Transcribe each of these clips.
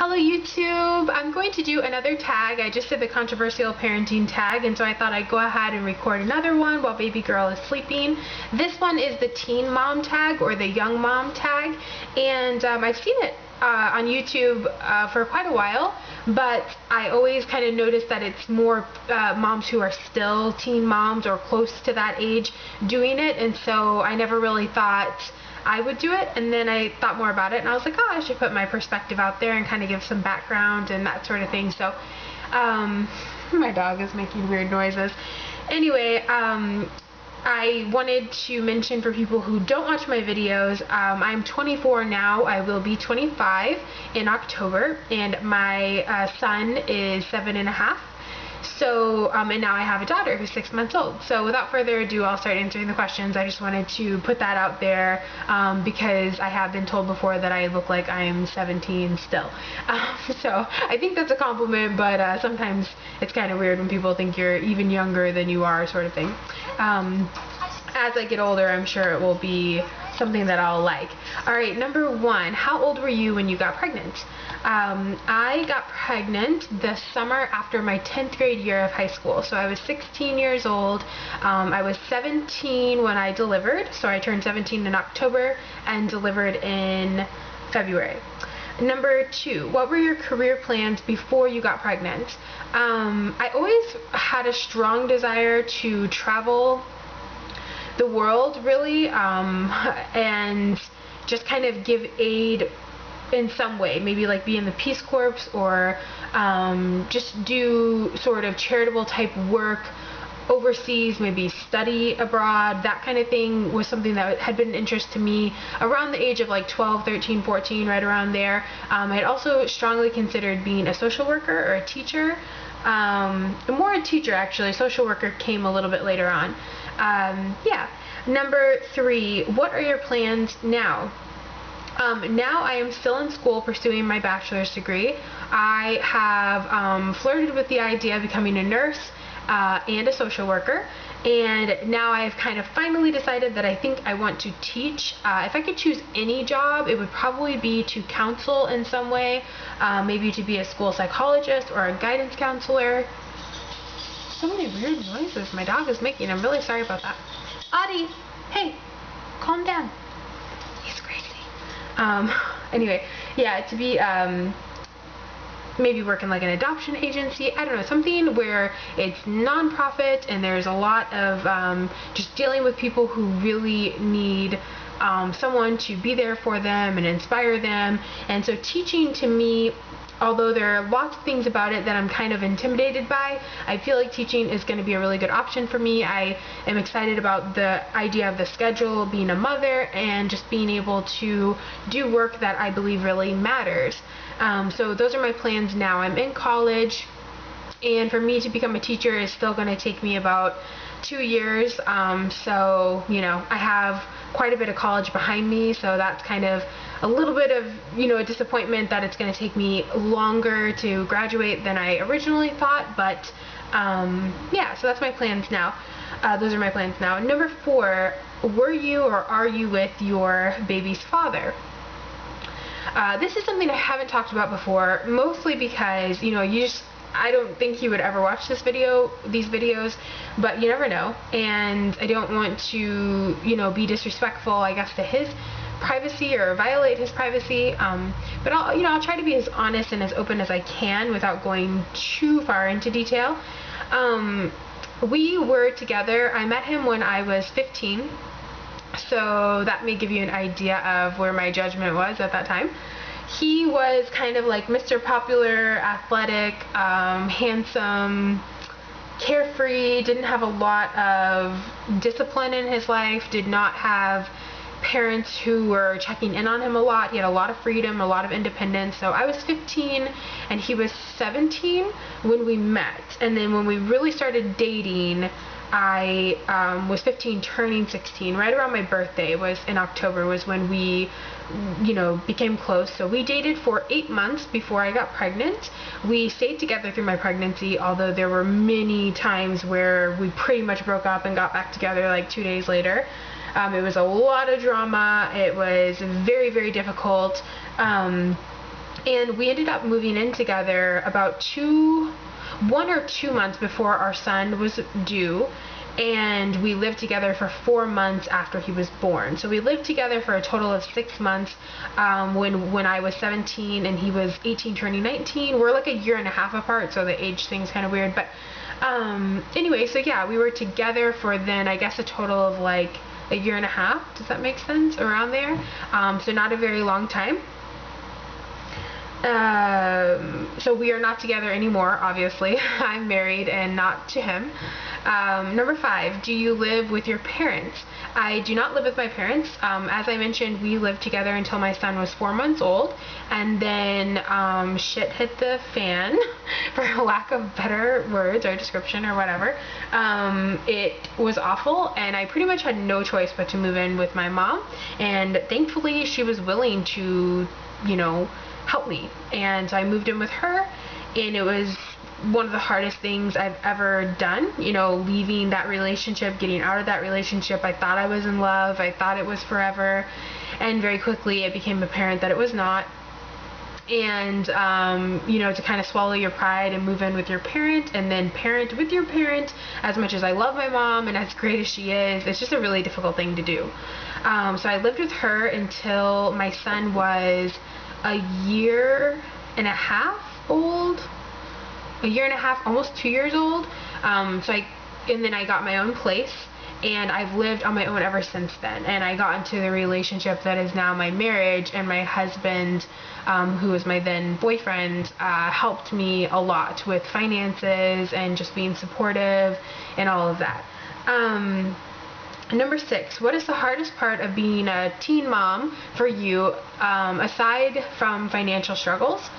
Hello YouTube! I'm going to do another tag. I just did the controversial parenting tag, and so I thought I'd go ahead and record another one while baby girl is sleeping. This one is the teen mom tag or the young mom tag, and I've seen it on YouTube for quite a while, but I always kind of notice that it's more moms who are still teen moms or close to that age doing it, and so I never really thought I would do it, and then I thought more about it and I was like, oh, I should put my perspective out there and kind of give some background and that sort of thing. So my dog is making weird noises. Anyway, I wanted to mention for people who don't watch my videos, I'm 24 now. I will be 25 in October, and my son is 7.5. So, and now I have a daughter who's 6 months old. So without further ado, I'll start answering the questions. I just wanted to put that out there because I have been told before that I look like I am 17 still. So I think that's a compliment, but sometimes it's kind of weird when people think you're even younger than you are, sort of thing. As I get older, I'm sure it will be something that I'll like. Alright, number one, how old were you when you got pregnant? I got pregnant the summer after my 10th grade year of high school. So I was 16 years old. I was 17 when I delivered. So I turned 17 in October and delivered in February. Number two, what were your career plans before you got pregnant? I always had a strong desire to travel the world, really, and just kind of give aid in some way, maybe like be in the Peace Corps or just do sort of charitable type work overseas, maybe study abroad. That kind of thing was something that had been an interest to me around the age of like 12, 13, 14, right around there. I had also strongly considered being a social worker or a teacher. More a teacher, actually. Social worker came a little bit later on. Yeah. Number three, what are your plans now? Now I am still in school pursuing my bachelor's degree. I have flirted with the idea of becoming a nurse and a social worker, and now I've kind of finally decided that I think I want to teach. If I could choose any job, it would probably be to counsel in some way, maybe to be a school psychologist or a guidance counselor. So many weird noises my dog is making. I'm really sorry about that. Audie, hey, calm down. He's crazy. Anyway, yeah, to be maybe work in like an adoption agency, I don't know, something where it's non-profit and there's a lot of just dealing with people who really need someone to be there for them and inspire them. And so teaching, to me, although there are lots of things about it that I'm kind of intimidated by, I feel like teaching is going to be a really good option for me. I am excited about the idea of the schedule, being a mother, and just being able to do work that I believe really matters. So those are my plans now. I'm in college, and for me to become a teacher is still going to take me about 2 years. So, you know, I have quite a bit of college behind me, so that's kind of a little bit of, you know, a disappointment that it's going to take me longer to graduate than I originally thought, but yeah, so that's my plans now. Those are my plans now. Number four, were you or are you with your baby's father? This is something I haven't talked about before, mostly because, you know, I don't think he would ever watch these videos, but you never know, and I don't want to, you know, be disrespectful, I guess, to his privacy or violate his privacy, but I'll try to be as honest and as open as I can without going too far into detail. We were together. I met him when I was 15, so that may give you an idea of where my judgment was at that time. He was kind of like Mr. Popular, athletic, handsome, carefree, didn't have a lot of discipline in his life, did not have parents who were checking in on him a lot. He had a lot of freedom, a lot of independence. So I was 15 and he was 17 when we met, and then when we really started dating, I was 15 turning 16. Right around my birthday, was in October, was when we, you know, became close. So we dated for 8 months before I got pregnant. We stayed together through my pregnancy, although there were many times where we pretty much broke up and got back together like 2 days later. It was a lot of drama. It was very, very difficult. And we ended up moving in together about 1 or 2 months before our son was due, and we lived together for 4 months after he was born. So we lived together for a total of 6 months, when I was 17 and he was 18 turning 19. We're like a year and a half apart, so the age thing's kind of weird, but anyway, so yeah, we were together for then I guess a total of like a year and a half. Does that make sense? Around there. So not a very long time. So we are not together anymore, obviously. I'm married and not to him. Number 5, do you live with your parents? I do not live with my parents. As I mentioned, we lived together until my son was 4 months old, and then shit hit the fan, for lack of better words or description or whatever. It was awful, and I pretty much had no choice but to move in with my mom, and thankfully she was willing to, help me, and I moved in with her, and it was one of the hardest things I've ever done, leaving that relationship, getting out of that relationship. I thought I was in love, I thought it was forever, and very quickly it became apparent that it was not. And to kind of swallow your pride and move in with your parent and then parent with your parent, as much as I love my mom and as great as she is, it's just a really difficult thing to do. So I lived with her until my son was a year and a half old, almost 2 years old. And then I got my own place, and I've lived on my own ever since then. And I got into the relationship that is now my marriage, and my husband, who was my then boyfriend, helped me a lot with finances and just being supportive and all of that. Number 6, what is the hardest part of being a teen mom for you, aside from financial struggles?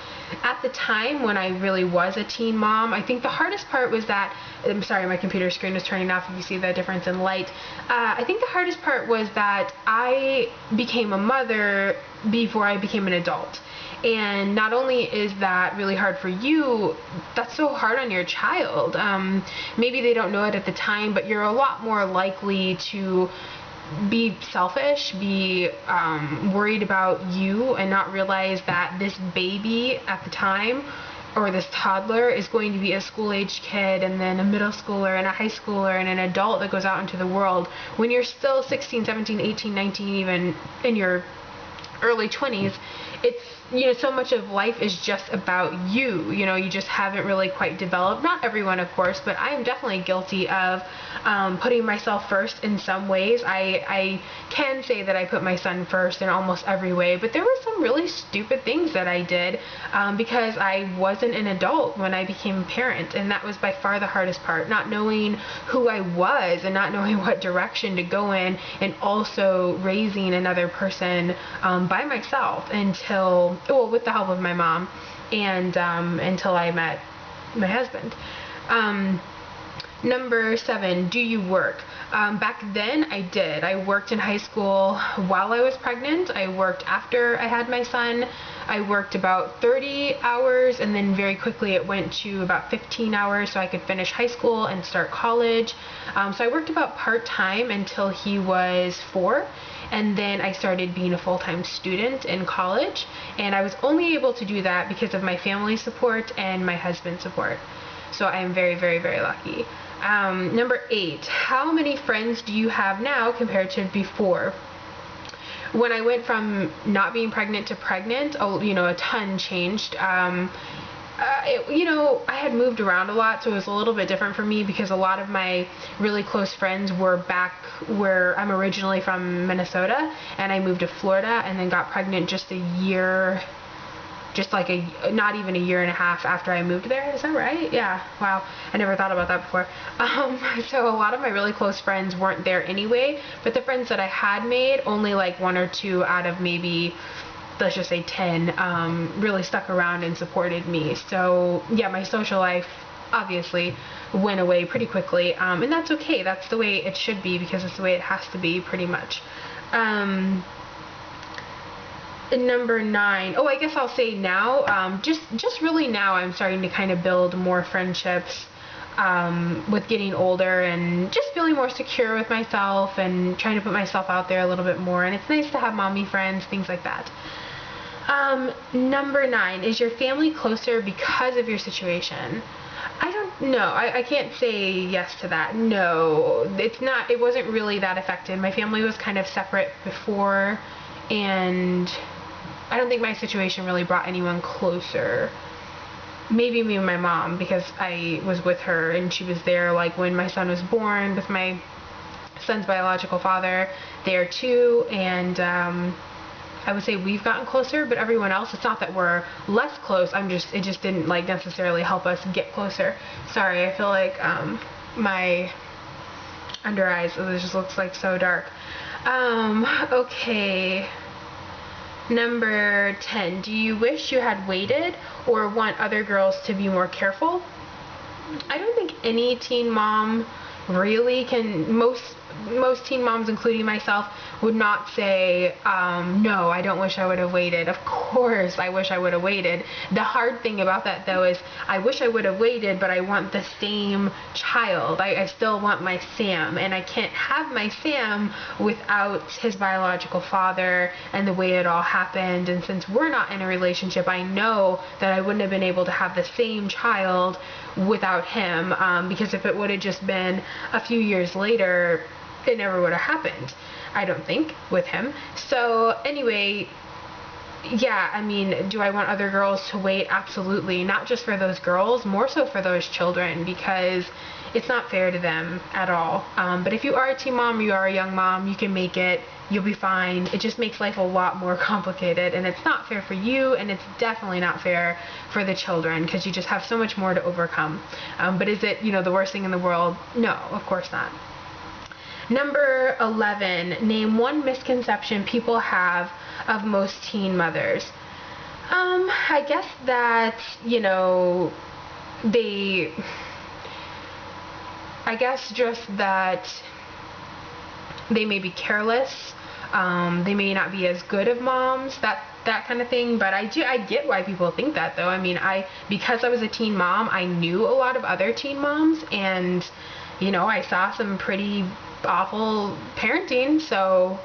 At the time when I really was a teen mom, I think the hardest part was that, I'm sorry, my computer screen is turning off if you see the difference in light. I think the hardest part was that I became a mother before I became an adult. And not only is that really hard for you, that's so hard on your child. Maybe they don't know it at the time, but you're a lot more likely to be selfish, be worried about you, and not realize that this baby at the time, or this toddler, is going to be a school-aged kid, and then a middle schooler, and a high schooler, and an adult that goes out into the world when you're still 16, 17, 18, 19, even in your early 20s. It's, so much of life is just about you. You just haven't really quite developed. Not everyone, of course, but I am definitely guilty of putting myself first in some ways. I can say that I put my son first in almost every way, but there were some really stupid things that I did because I wasn't an adult when I became a parent, and that was by far the hardest part, not knowing who I was and not knowing what direction to go in, and also raising another person by myself with the help of my mom, and until I met my husband. Number 7, do you work? Back then I did. I worked in high school while I was pregnant. I worked after I had my son. I worked about 30 hours, and then very quickly it went to about 15 hours so I could finish high school and start college. So I worked about part-time until he was 4. And then I started being a full-time student in college, and I was only able to do that because of my family support and my husband's support. So I am very, very, very lucky. Number 8, how many friends do you have now compared to before? When I went from not being pregnant to pregnant, a ton changed. I had moved around a lot, so it was a little bit different for me because a lot of my really close friends were back where I'm originally from, Minnesota, and I moved to Florida and then got pregnant not even a year and a half after I moved there. Is that right? Yeah. Wow. I never thought about that before. So a lot of my really close friends weren't there anyway, but the friends that I had made, only like 1 or 2 out of maybe, let's just say 10, really stuck around and supported me. So yeah, my social life obviously went away pretty quickly, and that's okay. That's the way it should be, because it's the way it has to be, pretty much. Number 9, I guess I'll say now, just really now I'm starting to kind of build more friendships with getting older, and just feeling more secure with myself and trying to put myself out there a little bit more, and it's nice to have mommy friends, things like that. Number 9, is your family closer because of your situation? I don't know. I can't say yes to that. No, it's not. It wasn't really that affected. My family was kind of separate before, and I don't think my situation really brought anyone closer. Maybe me and my mom, because I was with her and she was there like when my son was born with my son's biological father there too, and I would say we've gotten closer, but everyone else, it's not that we're less close, it just didn't like necessarily help us get closer. Sorry, I feel like my under eyes, it just looks like so dark. Okay. Number 10, do you wish you had waited or want other girls to be more careful? I don't think any teen mom really can. Most teen moms, including myself, would not say, no, I don't wish I would have waited. Of course I wish I would have waited. The hard thing about that, though, is I wish I would have waited, but I want the same child. I still want my Sam, and I can't have my Sam without his biological father and the way it all happened. And since we're not in a relationship, I know that I wouldn't have been able to have the same child without him, because if it would have just been a few years later, it never would have happened, I don't think, with him. So anyway, yeah, I mean, do I want other girls to wait? Absolutely. Not just for those girls, more so for those children, because it's not fair to them at all. But if you are a teen mom, you are a young mom, you can make it, you'll be fine. It just makes life a lot more complicated, and it's not fair for you, and it's definitely not fair for the children, because you just have so much more to overcome. But is it, the worst thing in the world? No, of course not. Number 11, name one misconception people have of most teen mothers. I guess that, just that they may be careless, they may not be as good of moms, that kind of thing. But I get why people think that, though. I mean, because I was a teen mom, I knew a lot of other teen moms, and I saw some pretty awful parenting, so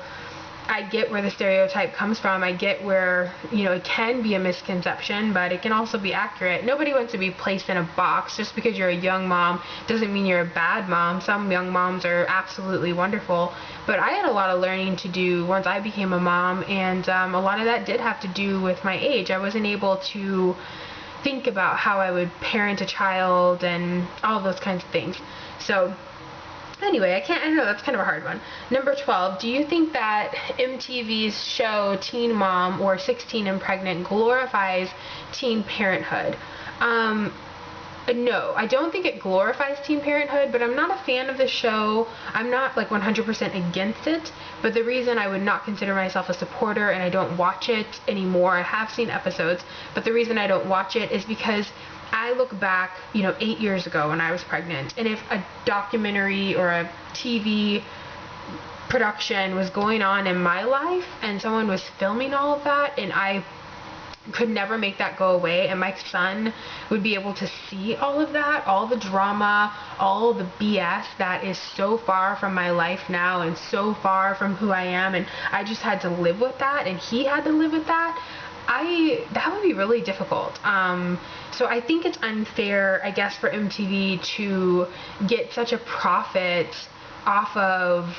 I get where the stereotype comes from. I get where, it can be a misconception, but it can also be accurate. Nobody wants to be placed in a box. Just because you're a young mom doesn't mean you're a bad mom. Some young moms are absolutely wonderful, but I had a lot of learning to do once I became a mom, and a lot of that did have to do with my age. I wasn't able to think about how I would parent a child and all those kinds of things. So anyway, I know that's kind of a hard one. Number 12, do you think that MTV's show Teen Mom or 16 and Pregnant glorifies teen parenthood? No, I don't think it glorifies teen parenthood, but I'm not a fan of the show. I'm not like 100% against it, but the reason I would not consider myself a supporter and I don't watch it anymore, I have seen episodes, but the reason I don't watch it is because I look back, 8 years ago when I was pregnant, and if a documentary or a TV production was going on in my life and someone was filming all of that, and I could never make that go away, and my son would be able to see all of that, all the drama, all the BS that is so far from my life now and so far from who I am, and I just had to live with that, and he had to live with that, that would be really difficult. So I think it's unfair, I guess, for MTV to get such a profit off of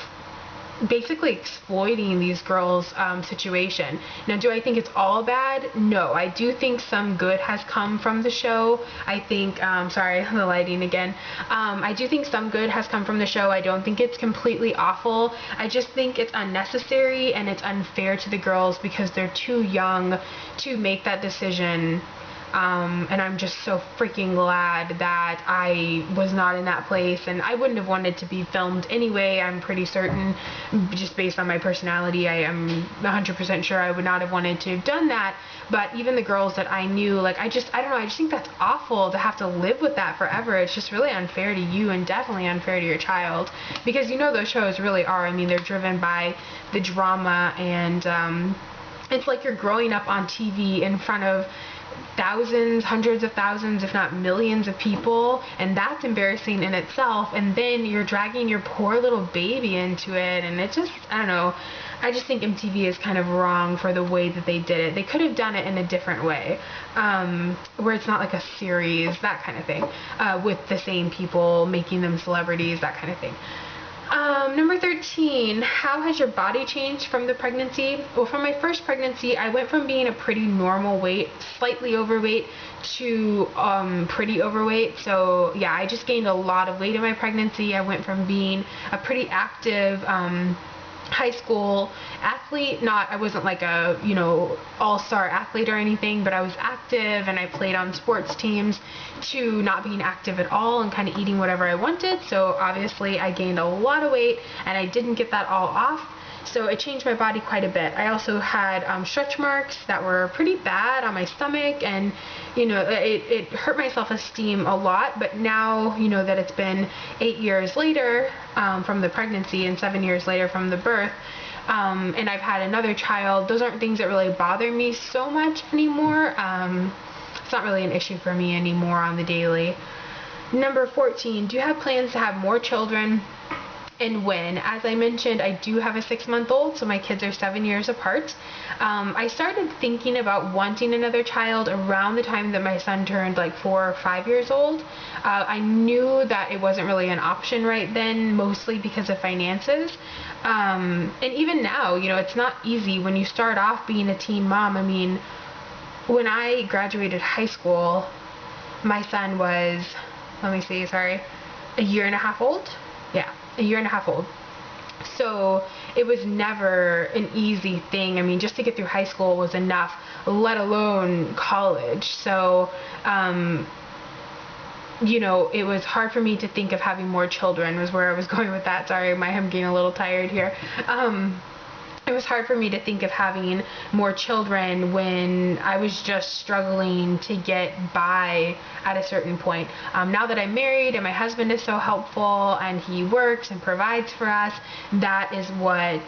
basically exploiting these girls' situation. Now, do I think it's all bad? No. I do think some good has come from the show. I think, sorry, the lighting again. I do think some good has come from the show. I don't think it's completely awful. I just think it's unnecessary and it's unfair to the girls because they're too young to make that decision. And I'm just so freaking glad that I was not in that place, and I wouldn't have wanted to be filmed anyway. I'm pretty certain, just based on my personality, I am 100% sure I would not have wanted to have done that. But even the girls that I knew, like, I don't know, I just think that's awful to have to live with that forever. It's just really unfair to you and definitely unfair to your child, because those shows really are, I mean, they're driven by the drama, and it's like you're growing up on TV in front of thousands, hundreds of thousands, if not millions of people, and that's embarrassing in itself, and then you're dragging your poor little baby into it, and it just, I don't know, I just think MTV is kind of wrong for the way that they did it. They could have done it in a different way, where it's not like a series, that kind of thing, with the same people, making them celebrities, that kind of thing. Number 13, how has your body changed from the pregnancy? Well, from my first pregnancy, I went from being a pretty normal weight, slightly overweight, to pretty overweight. So yeah, I just gained a lot of weight in my pregnancy. I went from being a pretty active high school athlete, I wasn't like a, all-star athlete or anything, but I was active and I played on sports teams, to not being active at all and kind of eating whatever I wanted. So obviously I gained a lot of weight, and I didn't get that all off. So it changed my body quite a bit. I also had stretch marks that were pretty bad on my stomach, and it hurt my self-esteem a lot. But now, that it's been 8 years later from the pregnancy and 7 years later from the birth, and I've had another child, those aren't things that really bother me so much anymore. It's not really an issue for me anymore on the daily. Number 14, do you have plans to have more children? And when? As I mentioned, I do have a 6-month-old, so my kids are 7 years apart. I started thinking about wanting another child around the time that my son turned like 4 or 5 years old. I knew that it wasn't really an option right then, mostly because of finances. And even now, it's not easy when you start off being a teen mom. I mean, when I graduated high school, my son was, a year and a half old? Yeah, a year and a half old. So it was never an easy thing. I mean, just to get through high school was enough, let alone college. So, it was hard for me to think of having more children, was where I was going with that. Sorry, I'm getting a little tired here. It was hard for me to think of having more children when I was just struggling to get by at a certain point. Now that I'm married and my husband is so helpful and he works and provides for us, that is what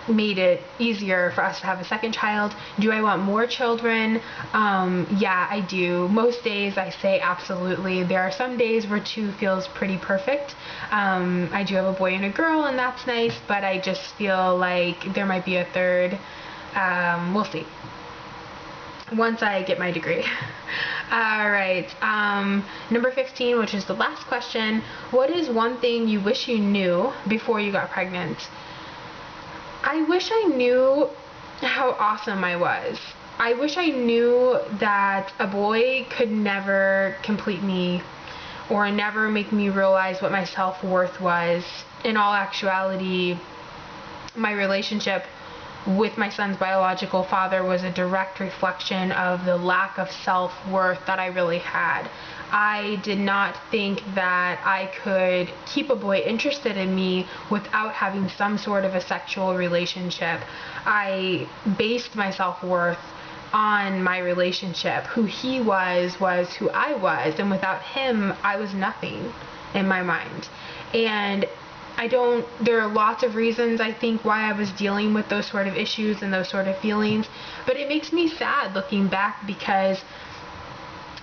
made it easier for us to have a second child. Do I want more children? Yeah, I do. Most days I say absolutely. There are some days where 2 feels pretty perfect. I do have a boy and a girl, and that's nice, but I just feel like there might be a third. We'll see once I get my degree. Alright, number 15, which is the last question. What is one thing you wish you knew before you got pregnant? I wish I knew how awesome I was. I wish I knew that a boy could never complete me or never make me realize what my self-worth was. In all actuality, my relationship with my son's biological father was a direct reflection of the lack of self-worth that I really had. I did not think that I could keep a boy interested in me without having some sort of a sexual relationship. I based my self-worth on my relationship. Who he was who I was, and without him, I was nothing in my mind. And there are lots of reasons I think why I was dealing with those sort of issues and those sort of feelings, but it makes me sad looking back because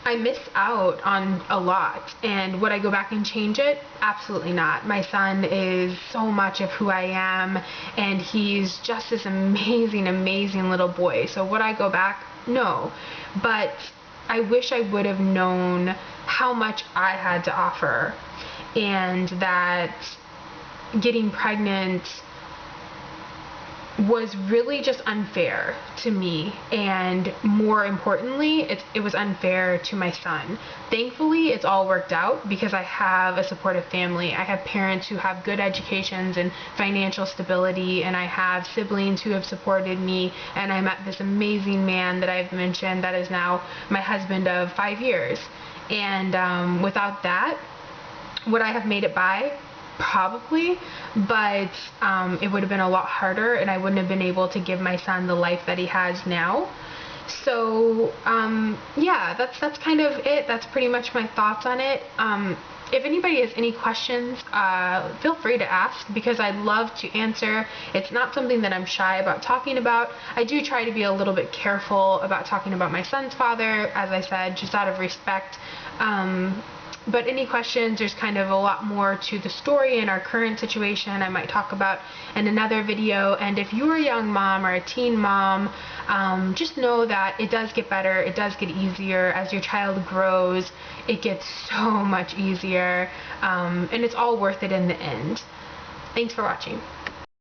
I missed out on a lot. And would I go back and change it? Absolutely not. My son is so much of who I am, and he's just this amazing, amazing little boy. So would I go back? No. But I wish I would have known how much I had to offer, and that getting pregnant was really just unfair to me, and more importantly, it was unfair to my son. Thankfully, it's all worked out because I have a supportive family. I have parents who have good educations and financial stability, and I have siblings who have supported me, and I met this amazing man that I've mentioned that is now my husband of 5 years. And without that, would I have made it by? Probably, but it would have been a lot harder, and I wouldn't have been able to give my son the life that he has now. So yeah, that's kind of it. That's pretty much my thoughts on it. If anybody has any questions, feel free to ask, because I'd love to answer. It's not something that I'm shy about talking about. I do try to be a little bit careful about talking about my son's father, as I said, just out of respect. But any questions, there's kind of a lot more to the story and our current situation I might talk about in another video. And if you're a young mom or a teen mom, just know that it does get better, it does get easier as your child grows. It gets so much easier, and it's all worth it in the end. Thanks for watching.